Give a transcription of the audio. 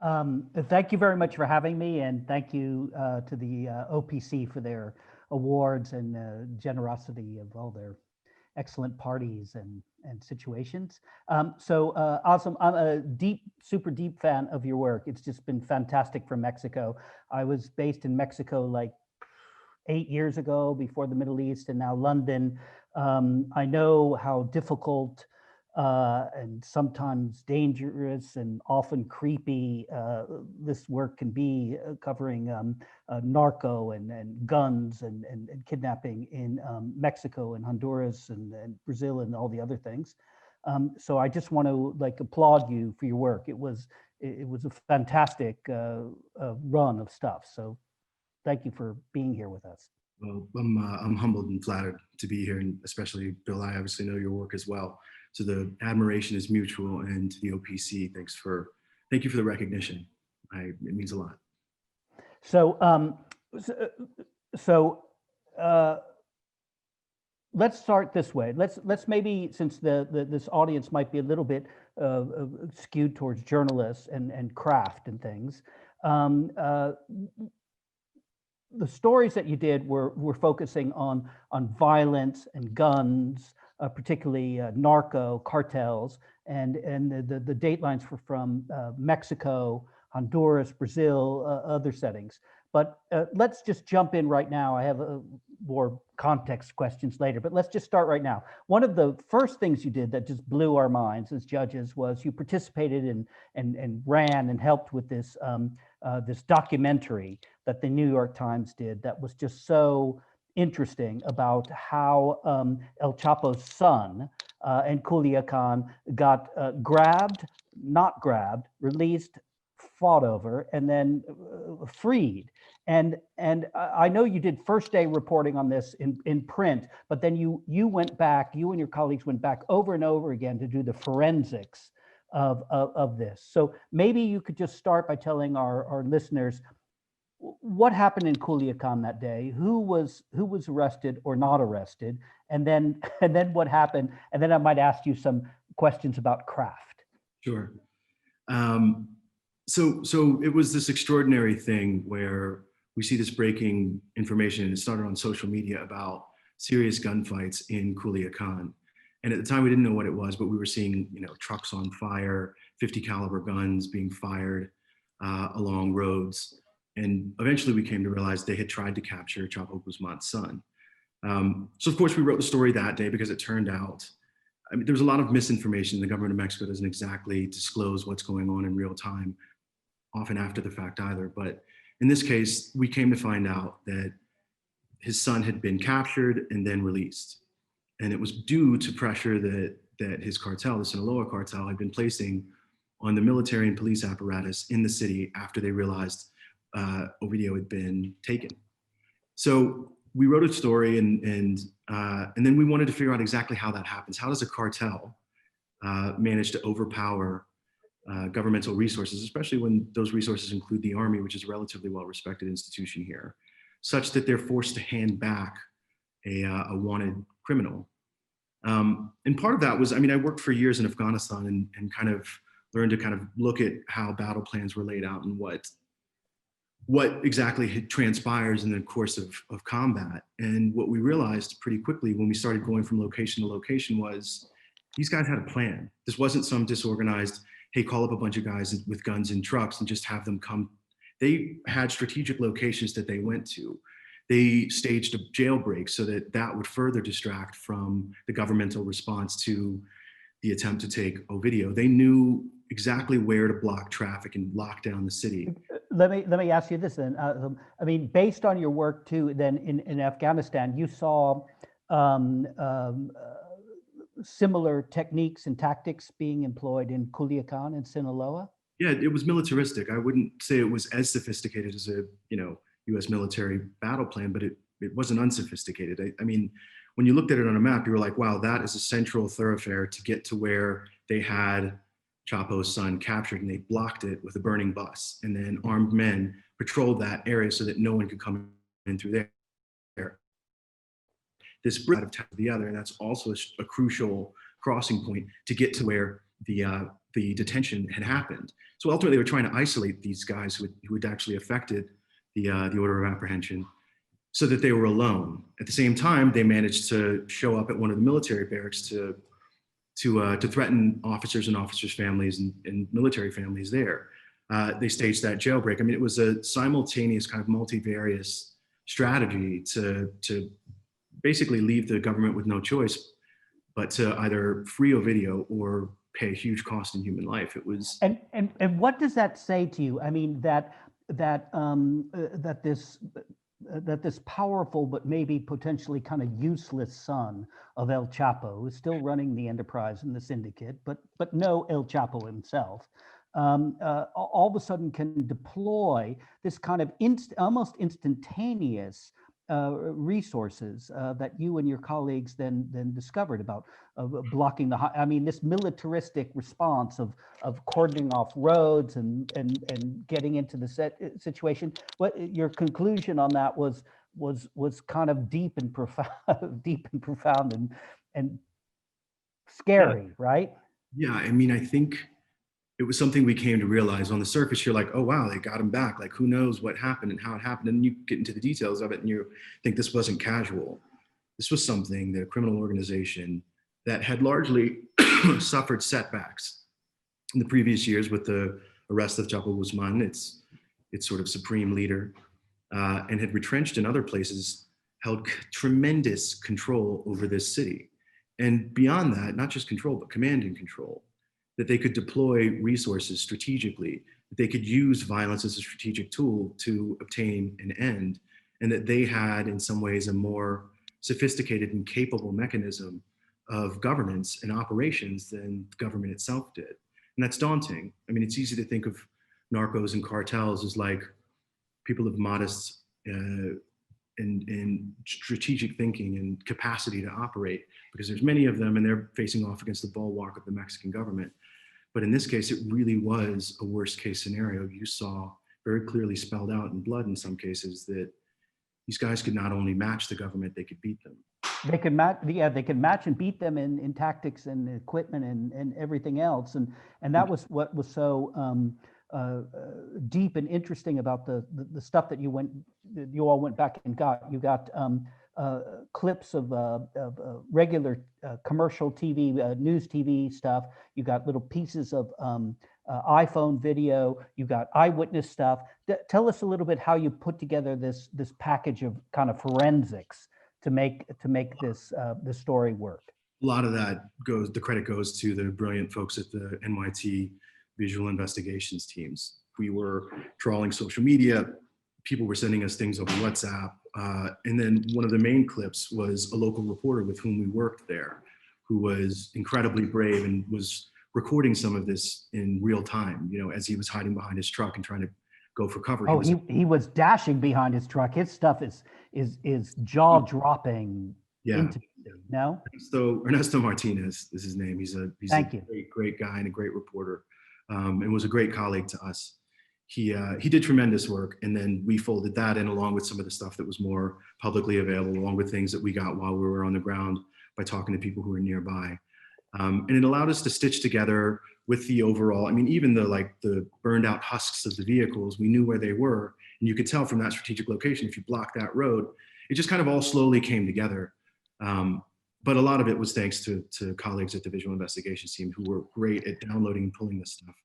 Thank you very much for having me, and thank you to the OPC for their awards and generosity of all their excellent parties and situations. Awesome. I'm a super deep fan of your work. It's just been fantastic from Mexico. I was based in Mexico like 8 years ago before the Middle East and now London. I know how difficult and sometimes dangerous and often creepy this work can be, covering narco and guns and kidnapping in Mexico and Honduras and Brazil and all the other things. So I just want to applaud you for your work. It was a fantastic run of stuff. So thank you for being here with us. Well, I'm humbled and flattered to be here, and especially Bill, I obviously know your work as well. So the admiration is mutual, and to the OPC, thank you for the recognition. It means a lot. So, let's start this way. Let's maybe, since this audience might be a little bit skewed towards journalists and craft and things. The stories that you did were focusing on violence and guns, particularly narco cartels, and the datelines were from Mexico, Honduras, Brazil, other settings. But let's just jump in right now. I have more context questions later, but let's just start right now. One of the first things you did that just blew our minds as judges was you participated in and ran and helped with this this documentary that the New York Times did that was just so interesting about how El Chapo's son and Culiacan got not grabbed, released, fought over, and then freed. And I know you did first day reporting on this in print, but then you went back, you and your colleagues went back over and over again to do the forensics of this. So maybe you could just start by telling our listeners what happened in Culiacan that day, who was arrested or not arrested, and then what happened, and then I might ask you some questions about craft. Sure. So it was this extraordinary thing where we see this breaking information, and it started on social media about serious gunfights in Culiacan. And at the time we didn't know what it was, but we were seeing, trucks on fire, 50 caliber guns being fired along roads. And eventually we came to realize they had tried to capture Chapo Guzman's son. So of course we wrote the story that day because it turned out, there was a lot of misinformation. The government of Mexico doesn't exactly disclose what's going on in real time, often after the fact either. But in this case, we came to find out that his son had been captured and then released. And it was due to pressure that his cartel, the Sinaloa cartel, had been placing on the military and police apparatus in the city after they realized Ovidio had been taken. So we wrote a story, and then we wanted to figure out exactly how that happens. How does a cartel manage to overpower governmental resources, especially when those resources include the army, which is a relatively well-respected institution here, such that they're forced to hand back a wanted criminal? And part of that was, I worked for years in Afghanistan and kind of learned to kind of look at how battle plans were laid out and what exactly transpires in the course of combat. And what we realized pretty quickly when we started going from location to location was these guys had a plan. This wasn't some disorganized, hey, call up a bunch of guys with guns and trucks and just have them come. They had strategic locations that they went to. They staged a jailbreak so that would further distract from the governmental response to the attempt to take Ovidio. They knew exactly where to block traffic and lock down the city. Let me ask you this then. Based on your work too, then in Afghanistan, you saw similar techniques and tactics being employed in Culiacan and Sinaloa? Yeah, it was militaristic. I wouldn't say it was as sophisticated as a U.S. military battle plan, but it wasn't unsophisticated. When you looked at it on a map, you were like, wow, that is a central thoroughfare to get to where they had Chapo's son captured, and they blocked it with a burning bus. And then armed men patrolled that area so that no one could come in through there. This bridge out of town to the other, and that's also a crucial crossing point to get to where the detention had happened. So ultimately, they were trying to isolate these guys who had actually affected the order of apprehension, so that they were alone. At the same time, they managed to show up at one of the military barracks to threaten officers and officers' families and military families there. They staged that jailbreak. I mean, it was a simultaneous kind of multivarious strategy to basically leave the government with no choice but to either free Ovidio or pay a huge cost in human life. It was and what does that say to you? I mean, that this powerful but maybe potentially kind of useless son of El Chapo is still running the enterprise and the syndicate, but no El Chapo himself, all of a sudden can deploy this kind of almost instantaneous resources that you and your colleagues then discovered about blocking I mean, this militaristic response of cordoning off roads and getting into the situation. What your conclusion on that was kind of deep and profound and scary, right? Yeah, I mean, I think it was something we came to realize. On the surface, you're like, oh, wow, they got him back. Like, who knows what happened and how it happened? And you get into the details of it and you think this wasn't casual. This was something that a criminal organization that had largely suffered setbacks in the previous years with the arrest of Chapo Guzman, its sort of supreme leader, and had retrenched in other places, held tremendous control over this city. And beyond that, not just control, but command and control, that they could deploy resources strategically, that they could use violence as a strategic tool to obtain an end, and that they had, in some ways, a more sophisticated and capable mechanism of governance and operations than the government itself did. And that's daunting. I mean, it's easy to think of narcos and cartels as like people of modest and strategic thinking and capacity to operate, because there's many of them and they're facing off against the bulwark of the Mexican government. But in this case, it really was a worst case scenario. You saw very clearly spelled out in blood in some cases that these guys could not only match the government, they could beat them. They could match, yeah, they could match and beat them in tactics and equipment and everything else. And that was what was so deep and interesting about the stuff that you all went back and got. You got clips of regular commercial TV, news TV stuff. You got little pieces of iPhone video. You got eyewitness stuff. Tell us a little bit how you put together this package of kind of forensics to make this story work. A lot of that the credit goes to the brilliant folks at the NYT visual investigations teams. We were trawling social media. People were sending us things over WhatsApp. And then one of the main clips was a local reporter with whom we worked there, who was incredibly brave and was recording some of this in real time, you know, as he was hiding behind his truck and trying to go for cover. Oh, he was dashing behind his truck. His stuff is jaw-dropping. Yeah. No? Ernesto Martinez is his name. He's a great guy and a great reporter, and was a great colleague to us. He did tremendous work, and then we folded that in along with some of the stuff that was more publicly available, along with things that we got while we were on the ground by talking to people who were nearby. And it allowed us to stitch together with the overall, I mean, even the burned out husks of the vehicles, we knew where they were. And you could tell from that strategic location, if you block that road, it just kind of all slowly came together. But a lot of it was thanks to colleagues at the visual investigations team who were great at downloading and pulling this stuff.